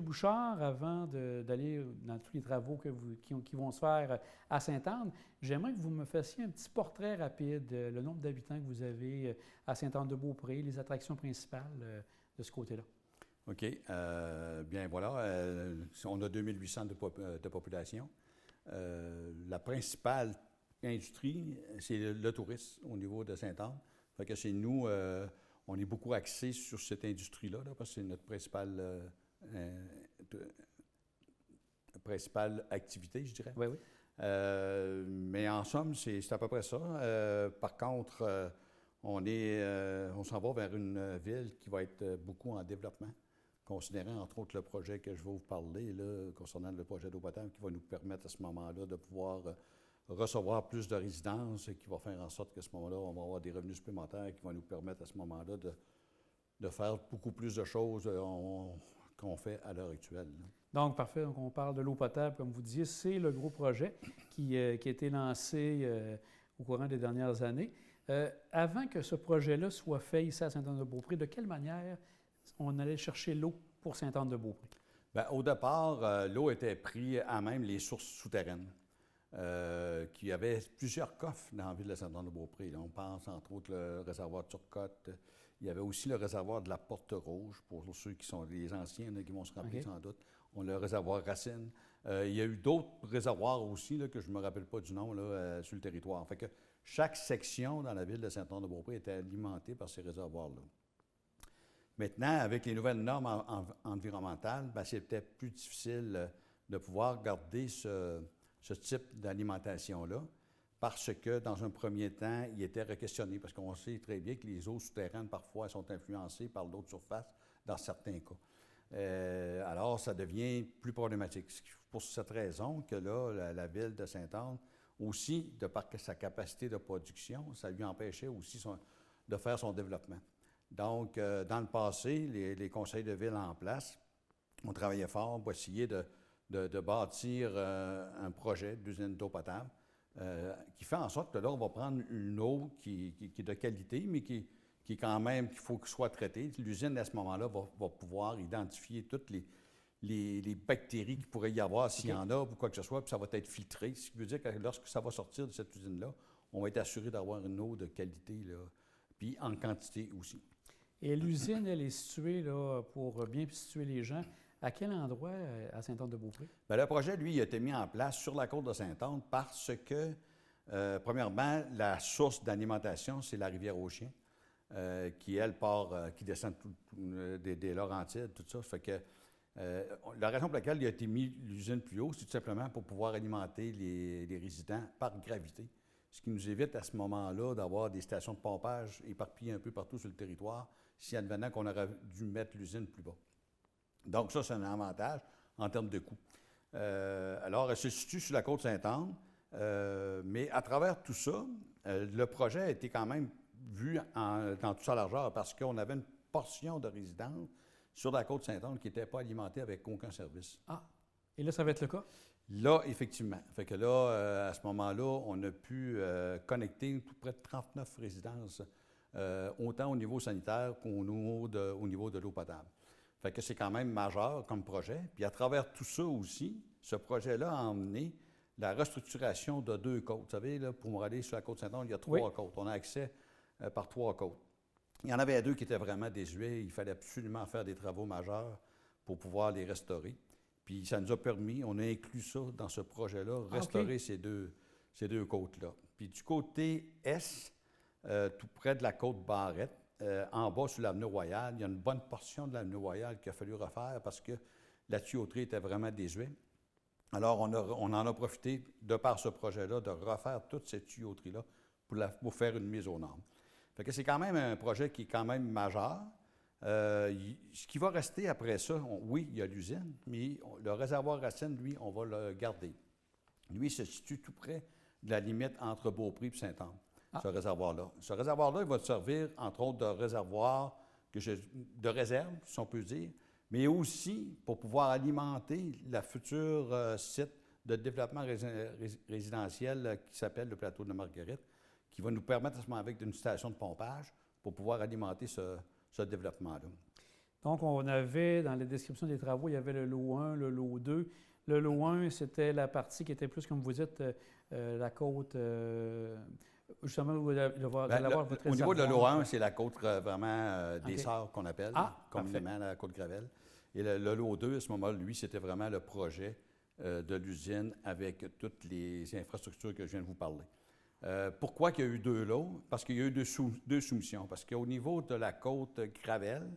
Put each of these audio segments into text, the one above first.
Bouchard, avant d'aller dans tous les travaux qui vont se faire à Sainte-Anne, j'aimerais que vous me fassiez un petit portrait rapide, le nombre d'habitants que vous avez à Sainte-Anne-de-Beaupré, les attractions principales de ce côté-là. OK. Bien, voilà. On a 2800 de population. La principale industrie, c'est le tourisme au niveau de Sainte-Anne. Fait que chez nous, on est beaucoup axé sur cette industrie-là, parce que c'est notre principale activité, je dirais. Oui, oui. Mais en somme, c'est à peu près ça. Par contre, on s'en va vers une ville qui va être beaucoup en développement, considérant entre autres le projet que je vais vous parler, là, concernant le projet d'eau potable, qui va nous permettre à ce moment-là de pouvoir recevoir plus de résidences et qui va faire en sorte qu'à ce moment-là, on va avoir des revenus supplémentaires qui vont nous permettre à ce moment-là de faire beaucoup plus de choses qu'on fait à l'heure actuelle. Là. Donc, parfait. Donc, on parle de l'eau potable, comme vous disiez. C'est le gros projet qui a été lancé au courant des dernières années. Avant que ce projet-là soit fait ici à Sainte-Anne-de-Beaupré, de quelle manière on allait chercher l'eau pour Sainte-Anne-de-Beaupré? Bien, au départ, l'eau était prise à même les sources souterraines. Qui avait plusieurs coffres dans la ville de Sainte-Anne-de-Beaupré. On pense entre autres le réservoir de Turcotte. Il y avait aussi le réservoir de la Porte-Rouge, pour ceux qui sont les anciens, là, qui vont se rappeler sans doute. On a le réservoir Racine. Il y a eu d'autres réservoirs aussi, là, que je ne me rappelle pas du nom, là, sur le territoire. Fait que chaque section dans la ville de Sainte-Anne-de-Beaupré était alimentée par ces réservoirs-là. Maintenant, avec les nouvelles normes environnementales, bien, c'était plus difficile de pouvoir garder ce type d'alimentation-là, parce que, dans un premier temps, il était requestionné, parce qu'on sait très bien que les eaux souterraines, parfois, sont influencées par l'eau de surface, dans certains cas. Alors, ça devient plus problématique. C'est pour cette raison que là, la ville de Sainte-Anne, aussi, de par sa capacité de production, ça lui empêchait aussi de faire son développement. Donc, dans le passé, les conseils de ville en place, on travaillait fort pour essayer de bâtir un projet d'usine d'eau potable qui fait en sorte que là, on va prendre une eau qui est de qualité, mais qui est quand même, qu'il faut qu'elle soit traitée. L'usine, à ce moment-là, va pouvoir identifier toutes les bactéries qu'il pourrait y avoir, s'il y en a, ou quoi que ce soit, puis ça va être filtré. Ce qui veut dire que lorsque ça va sortir de cette usine-là, on va être assuré d'avoir une eau de qualité, là, puis en quantité aussi. Et l'usine, elle est située, là, pour bien situer les gens, à quel endroit à Sainte-Anne-de-Beaupré? Bien, le projet, lui, il a été mis en place sur la côte de Sainte-Anne parce que, premièrement, la source d'alimentation, c'est la rivière aux Chiens, qui, elle, qui descend des Laurentides, tout ça. Fait que la raison pour laquelle il a été mis l'usine plus haut, c'est tout simplement pour pouvoir alimenter les résidents par gravité. Ce qui nous évite à ce moment-là d'avoir des stations de pompage éparpillées un peu partout sur le territoire, si advenant qu'on aurait dû mettre l'usine plus bas. Donc ça, c'est un avantage en termes de coût. Alors, elle se situe sur la côte Sainte-Anne, mais à travers tout ça, le projet a été quand même vu dans toute sa largeur parce qu'on avait une portion de résidence sur la côte Sainte-Anne qui n'était pas alimentée avec aucun service. Ah, et là, ça va être le cas? Là, effectivement. Fait que là, à ce moment-là, on a pu connecter tout près de 39 résidences, autant au niveau sanitaire qu'au niveau de l'eau potable. Fait que c'est quand même majeur comme projet. Puis à travers tout ça aussi, ce projet-là a emmené la restructuration de 2 côtes. Vous savez, là, pour aller sur la côte Sainte-Anne, il y a 3 côtes. On a accès par 3 côtes. Il y en avait 2 qui étaient vraiment désuets. Il fallait absolument faire des travaux majeurs pour pouvoir les restaurer. Puis ça nous a permis, on a inclus ça dans ce projet-là, restaurer ces deux côtes-là. Puis du côté est, tout près de la côte Barrette, en bas sur l'avenue Royale, il y a une bonne portion de l'avenue Royale qu'il a fallu refaire parce que la tuyauterie était vraiment désuète. Alors, on en a profité, de par ce projet-là, de refaire toute cette tuyauterie-là pour faire une mise aux normes. Fait que c'est quand même un projet qui est quand même majeur. Ce qui va rester après ça, oui, il y a l'usine, mais le réservoir Racine, lui, on va le garder. Lui, il se situe tout près de la limite entre Beaupré et Sainte-Anne, ce réservoir-là. Ce réservoir-là, il va servir, entre autres, de réservoir de réserve, si on peut dire, mais aussi pour pouvoir alimenter la future site de développement résidentiel qui s'appelle le plateau de Marguerite, qui va nous permettre, à ce moment, avec une station de pompage, pour pouvoir alimenter ce développement-là. Donc, on avait, dans la description des travaux, il y avait le lot 1, le lot 2. Le lot 1, c'était la partie qui était plus, comme vous dites, la côte, justement, où vous allez avoir votre Au niveau de réservoir. lot 1, c'est la côte vraiment des OK. Sœurs qu'on appelle, Ah, communément la côte Gravel. Et le lot 2, à ce moment-là, lui, c'était vraiment le projet de l'usine avec toutes les infrastructures que je viens de vous parler. Pourquoi il y a eu deux lots? Parce qu'il y a eu deux soumissions. Parce qu'au niveau de la côte Gravel,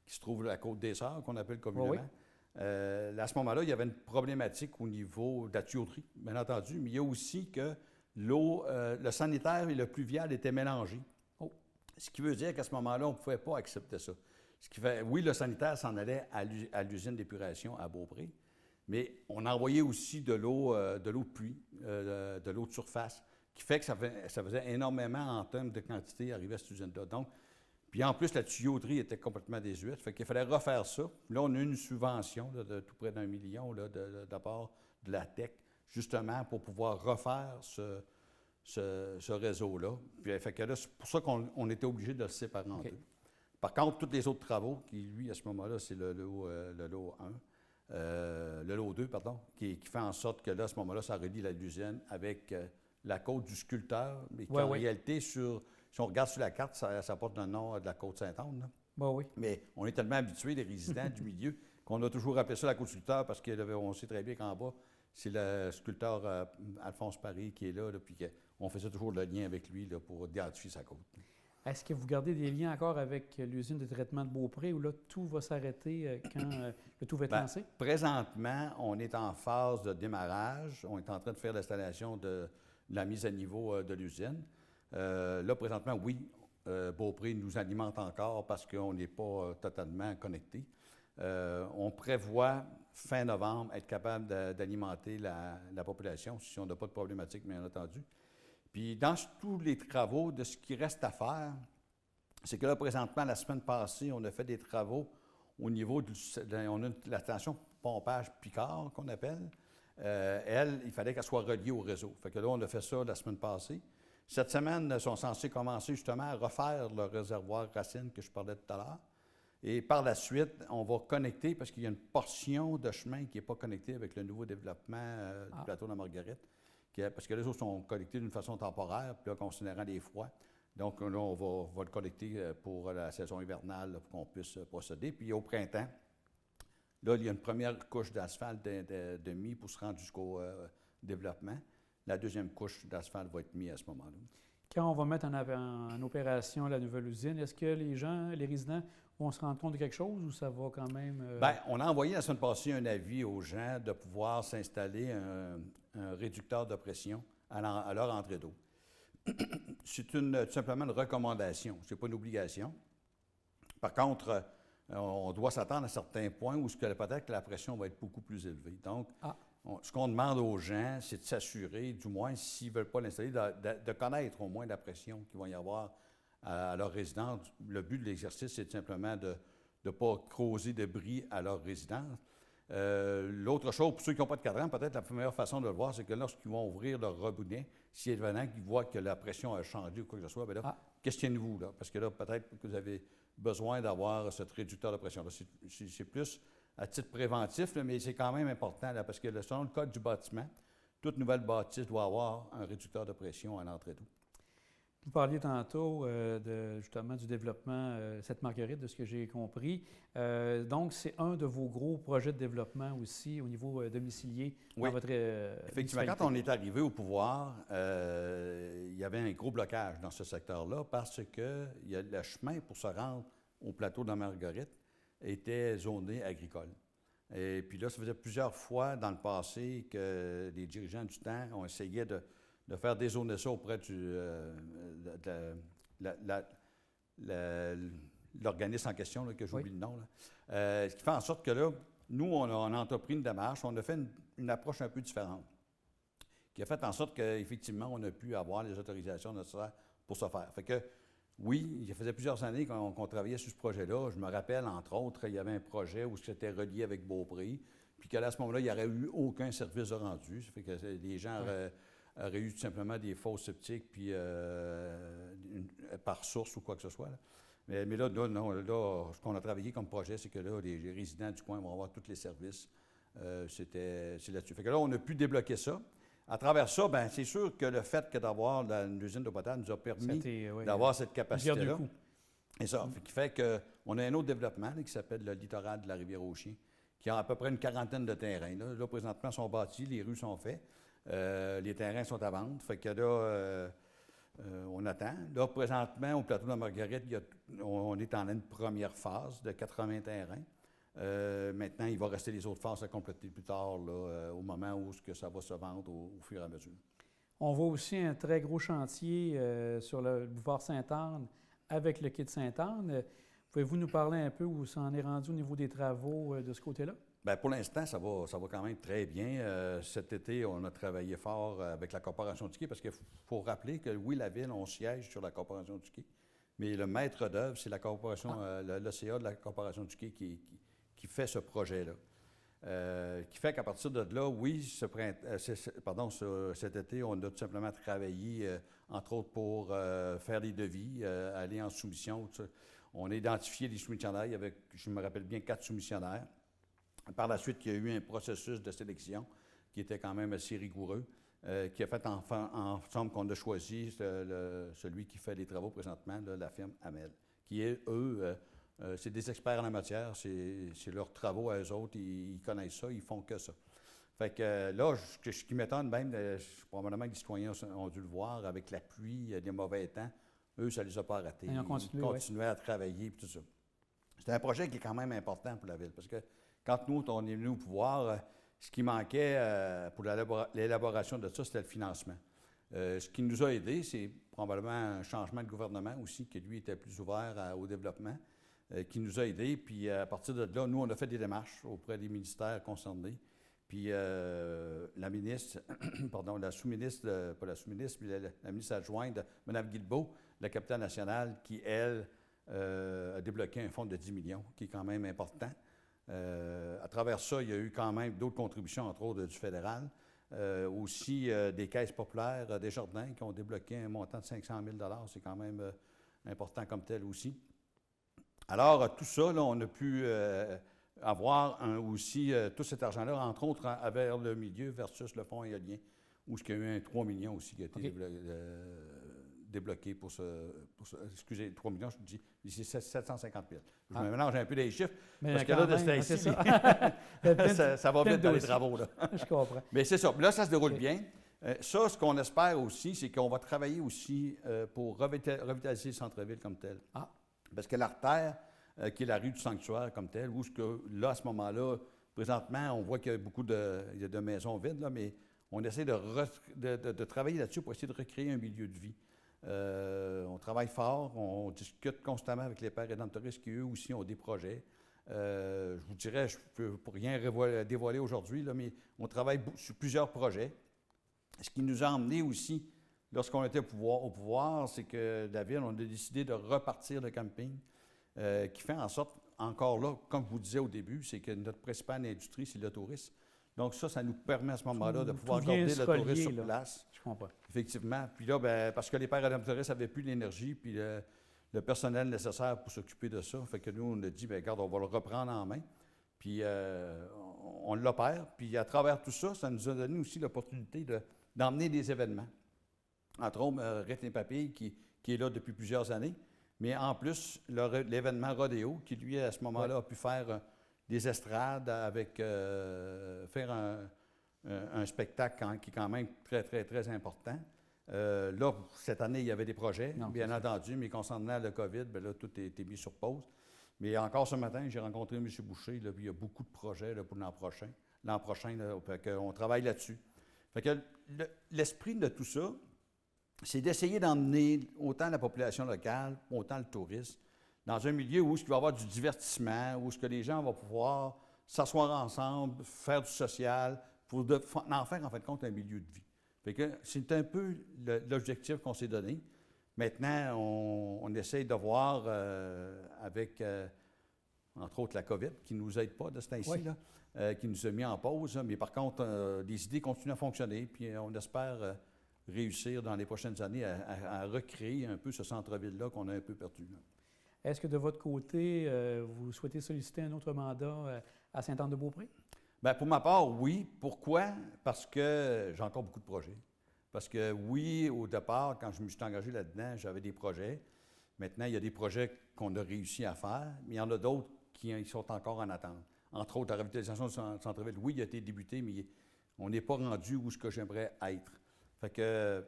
qui se trouve la côte des Sœurs, qu'on appelle communément, à ce moment-là, il y avait une problématique au niveau de la tuyauterie, bien entendu, mais il y a aussi que l'eau, le sanitaire et le pluvial étaient mélangés. Oh. Ce qui veut dire qu'à ce moment-là, on ne pouvait pas accepter ça. Ce qui fait, oui, le sanitaire s'en allait à l'usine d'épuration à Beaupré, mais on envoyait aussi de l'eau de pluie, de l'eau de surface, qui fait que ça faisait énormément en termes de quantité arriver à cette usine-là. Donc, puis en plus, la tuyauterie était complètement désuète, fait qu'il fallait refaire ça. Là, on a eu une subvention là, de tout près d'1 million là, de la part de la TEC, justement pour pouvoir refaire ce réseau-là. Puis, fait que là, c'est pour ça qu'on était obligé de le séparer en deux. Par contre, tous les autres travaux, qui, lui, à ce moment-là, c'est le lot 1, le lot 2, pardon, qui fait en sorte que là, à ce moment-là, ça relie l'usine avec la côte du sculpteur, mais qui, en réalité, si on regarde sur la carte, ça porte le nom de la côte Sainte-Anne. Oui. Mais on est tellement habitués, les résidents du milieu, qu'on a toujours appelé ça la côte du sculpteur parce qu'on sait très bien qu'en bas, c'est le sculpteur Alphonse Paris qui est là, puis on faisait toujours le lien avec lui là, pour identifier sa côte. Est-ce que vous gardez des liens encore avec l'usine de traitement de Beaupré où là, tout va s'arrêter quand le tout va être lancé? Présentement, on est en phase de démarrage. On est en train de faire l'installation de la mise à niveau de l'usine. Là, présentement, oui, Beaupré nous alimente encore parce qu'on n'est pas totalement connecté. On prévoit, fin novembre, être capable d'alimenter la population, si on n'a pas de problématique, bien entendu. Puis, dans tous les travaux, de ce qui reste à faire, c'est que là, présentement, la semaine passée, on a fait des travaux au niveau on a la station pompage Picard, qu'on appelle. Elle, il fallait qu'elle soit reliée au réseau. Fait que là, on a fait ça la semaine passée. Cette semaine, ils sont censés commencer justement à refaire le réservoir Racine que je parlais tout à l'heure. Et par la suite, on va connecter, parce qu'il y a une portion de chemin qui n'est pas connectée avec le nouveau développement du plateau de la Marguerite, parce que les autres sont connectés d'une façon temporaire, puis là, considérant les froids. Donc là, on va le connecter pour la saison hivernale, là, pour qu'on puisse procéder. Puis au printemps, là, il y a une première couche d'asphalte de mis pour se rendre jusqu'au développement. La deuxième couche d'asphalte va être mise à ce moment-là. Quand on va mettre en opération la nouvelle usine, est-ce que les résidents vont se rendre compte de quelque chose ou ça va quand même... Bien, on a envoyé la semaine passée un avis aux gens de pouvoir s'installer un réducteur de pression à leur entrée d'eau. C'est tout simplement une recommandation, ce n'est pas une obligation. Par contre, on doit s'attendre à certains points où peut-être que la pression va être beaucoup plus élevée. Donc, ce qu'on demande aux gens, c'est de s'assurer, du moins, s'ils ne veulent pas l'installer, de connaître au moins la pression qu'il va y avoir à leur résidence. Le but de l'exercice, c'est simplement de ne pas causer de bris à leur résidence. L'autre chose, pour ceux qui n'ont pas de cadran, peut-être la meilleure façon de le voir, c'est que lorsqu'ils vont ouvrir leur robinet, si évidemment qu'ils voient que la pression a changé ou quoi que ce soit, bien là, questionnez-vous, là, parce que là, peut-être que vous avez besoin d'avoir ce réducteur de pression-là. C'est plus à titre préventif, là, mais c'est quand même important, là, parce que selon le code du bâtiment, toute nouvelle bâtisse doit avoir un réducteur de pression à l'entrée d'eau. Vous parliez tantôt justement du développement Sainte-Marguerite, de ce que j'ai compris. Donc, c'est un de vos gros projets de développement aussi au niveau domicilié dans votre effectivement, quand on est arrivé au pouvoir, il y avait un gros blocage dans ce secteur-là parce que le chemin pour se rendre au plateau de la Marguerite était zoné agricole. Et puis là, ça faisait plusieurs fois dans le passé que les dirigeants du temps ont essayé de faire dézoner ça auprès de l'organisme en question, là, que j'oublie le nom. Là. Ce qui fait en sorte que là, nous, on a entrepris une démarche, on a fait une approche un peu différente, qui a fait en sorte qu'effectivement, on a pu avoir les autorisations nécessaires pour ce faire. Fait que, oui, il faisait plusieurs années qu'on travaillait sur ce projet-là. Je me rappelle, entre autres, il y avait un projet où c'était relié avec Beaupré, puis qu'à ce moment-là, il n'y aurait eu aucun service de rendu. Ça fait que les gens auraient eu tout simplement des fosses septiques puis par source ou quoi que ce soit. Là. Mais là, non, là, ce qu'on a travaillé comme projet, c'est que là, les résidents du coin vont avoir tous les services. C'est là-dessus. Fait que là, on a pu débloquer ça. À travers ça, bien, c'est sûr que le fait que d'avoir une usine d'eau potable nous a permis d'avoir cette capacité-là. Et ça, qui fait qu'on a un autre développement là, qui s'appelle le littoral de la Rivière-aux-Chiens, qui a à peu près une quarantaine de terrains. Là, présentement, ils sont bâtis, les rues sont faites, les terrains sont à vendre. Fait que là, on attend. Là, présentement, au plateau de la Marguerite, on est en une première phase de 80 terrains. Maintenant, il va rester les autres phases à compléter plus tard, là, au moment où ça va se vendre au fur et à mesure. On voit aussi un très gros chantier sur le boulevard Sainte-Anne avec le quai de Sainte-Anne. Pouvez-vous nous parler un peu où ça en est rendu au niveau des travaux de ce côté-là? Bien, pour l'instant, ça va quand même très bien. Cet été, on a travaillé fort avec la Corporation du quai parce qu'il faut rappeler que, oui, la Ville, on siège sur la Corporation du quai, mais le maître d'œuvre, c'est la Corporation, l'ACA de la Corporation du quai qui fait ce projet-là. Qui fait qu'à partir de là, oui, cet été, on a tout simplement travaillé, entre autres, pour faire des devis, aller en soumission. On a identifié des soumissionnaires avec, je me rappelle bien, 4 soumissionnaires. Par la suite, il y a eu un processus de sélection qui était quand même assez rigoureux, qui a fait en somme qu'on a choisi celui qui fait les travaux présentement, là, la firme Hamel, qui est, eux, c'est des experts en la matière, c'est leurs travaux à eux autres, ils connaissent ça, ils font que ça. Fait que là, ce qui m'étonne même, probablement que les citoyens ont dû le voir, avec la pluie, des mauvais temps, eux, ça ne les a pas arrêtés. Ils ont continué à travailler et tout ça. C'est un projet qui est quand même important pour la Ville, parce que quand nous, on est venu au pouvoir, ce qui manquait pour l'élaboration de ça, c'était le financement. Ce qui nous a aidés, c'est probablement un changement de gouvernement aussi, qui lui était plus ouvert au développement, qui nous a aidés. Puis à partir de là, nous, on a fait des démarches auprès des ministères concernés. Puis la ministre, pardon, la sous-ministre, pas la sous-ministre, mais la ministre adjointe, Mme Guilbeault, la capitale nationale, qui, elle, a débloqué un fonds de 10 millions, qui est quand même important. À travers ça, il y a eu quand même d'autres contributions, entre autres du fédéral. Aussi des caisses populaires, des jardins qui ont débloqué un montant de 500 000 $. C'est quand même important comme tel aussi. Alors, tout ça, là, on a pu avoir aussi tout cet argent-là, entre autres, vers le milieu versus le fonds éolien, où il y a eu un 3 millions aussi qui a été débloqué pour ce. Excusez, 3 millions, je vous dis, c'est 750 000. Je me mélange un peu les chiffres, mais parce que là, de ce temps-ci, ça va vite dans les travaux. Là. Je comprends. Mais c'est ça. Là, ça se déroule bien. Ça, ce qu'on espère aussi, c'est qu'on va travailler aussi pour revitaliser le centre-ville comme tel. Parce que l'artère, qui est la rue du Sanctuaire comme telle, où là, à ce moment-là, présentement, on voit qu'il y a beaucoup de maisons vides, là, mais on essaie de travailler là-dessus pour essayer de recréer un milieu de vie. On travaille fort, on discute constamment avec les pères rédemptoristes qui, eux aussi, ont des projets. Je vous dirais, je ne peux rien dévoiler aujourd'hui, là, mais on travaille sur plusieurs projets. Ce qui nous a emmené aussi, lorsqu'on était au pouvoir, c'est que la Ville, on a décidé de repartir le camping, qui fait en sorte, encore là, comme je vous disais au début, c'est que notre principale industrie, c'est le tourisme. Donc ça nous permet à ce moment-là de pouvoir garder le tourisme sur place. Je comprends. Effectivement. Puis là, bien, parce que les pères rédemptoristes n'avaient plus l'énergie puis le personnel nécessaire pour s'occuper de ça. Fait que nous, on a dit, bien, regarde, on va le reprendre en main. Puis on l'opère. Puis à travers tout ça, ça nous a donné aussi l'opportunité d'emmener des événements. Entre autres, Rythme et Papilles, qui est là depuis plusieurs années. Mais en plus, l'événement Rodéo, qui lui, à ce moment-là, a pu faire des estrades avec faire un spectacle qui est quand même très, très, très important. Là, cette année, il y avait des projets, bien entendu, mais concernant le COVID, bien là, tout a été mis sur pause. Mais encore ce matin, j'ai rencontré M. Boucher, là, puis il y a beaucoup de projets là, pour l'an prochain. L'an prochain, là, on travaille là-dessus. Fait que l'esprit de tout ça, c'est d'essayer d'emmener autant la population locale, autant le tourisme, dans un milieu où il va y avoir du divertissement, où les gens vont pouvoir s'asseoir ensemble, faire du social, pour en faire, en fin de compte, un milieu de vie. Fait que c'est un peu l'objectif qu'on s'est donné. Maintenant, on essaye de voir avec, entre autres, la COVID, qui ne nous aide pas de ce temps-ci, qui nous a mis en pause. Mais par contre, les idées continuent à fonctionner, puis on espère réussir dans les prochaines années à recréer un peu ce centre-ville-là qu'on a un peu perdu. Là. Est-ce que de votre côté, vous souhaitez solliciter un autre mandat à Sainte-Anne-de-Beaupré? Bien, pour ma part, oui. Pourquoi? Parce que j'ai encore beaucoup de projets. Parce que oui, au départ, quand je me suis engagé là-dedans, j'avais des projets. Maintenant, il y a des projets qu'on a réussi à faire, mais il y en a d'autres qui sont encore en attente. Entre autres, la revitalisation du centre-ville, oui, il a été débuté, mais on n'est pas rendu où ce que j'aimerais être. Fait que,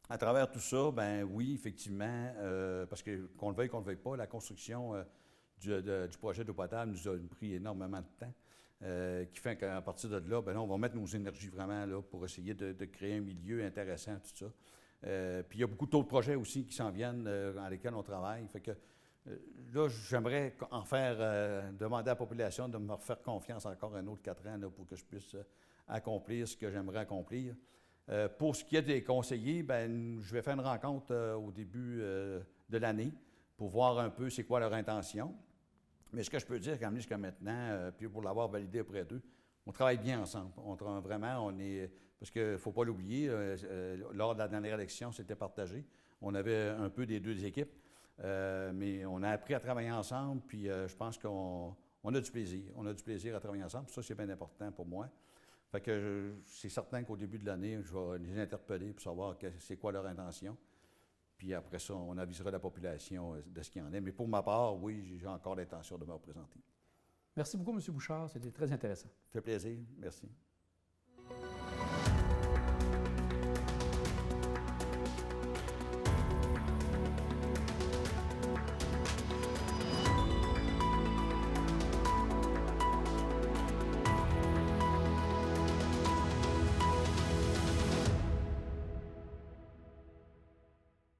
à travers tout ça, ben oui, effectivement, parce que qu'on le veuille pas, la construction du projet d'eau potable nous a pris énormément de temps, qui fait qu'à partir de là, ben là, on va mettre nos énergies vraiment là, pour essayer de créer un milieu intéressant, tout ça. Puis il y a beaucoup d'autres projets aussi qui s'en viennent, dans lesquels on travaille. Fait que là, j'aimerais en faire, demander à la population de me refaire confiance encore un autre 4 ans là, pour que je puisse accomplir ce que j'aimerais accomplir. Pour ce qui est des conseillers, ben, je vais faire une rencontre au début de l'année pour voir un peu c'est quoi leur intention. Mais ce que je peux dire, quand même, jusqu'à maintenant, puis pour l'avoir validé auprès d'eux, on travaille bien ensemble. On est. Parce qu'il ne faut pas l'oublier, lors de la dernière élection, c'était partagé. On avait un peu des deux équipes, mais on a appris à travailler ensemble, puis je pense qu'on a du plaisir. On a du plaisir à travailler ensemble, ça, c'est bien important pour moi. Fait que c'est certain qu'au début de l'année, je vais les interpeller pour savoir c'est quoi leur intention. Puis après ça, on avisera la population de ce qu'il y en est. Mais pour ma part, oui, j'ai encore l'intention de me représenter. Merci beaucoup, M. Bouchard. C'était très intéressant. Ça fait plaisir. Merci.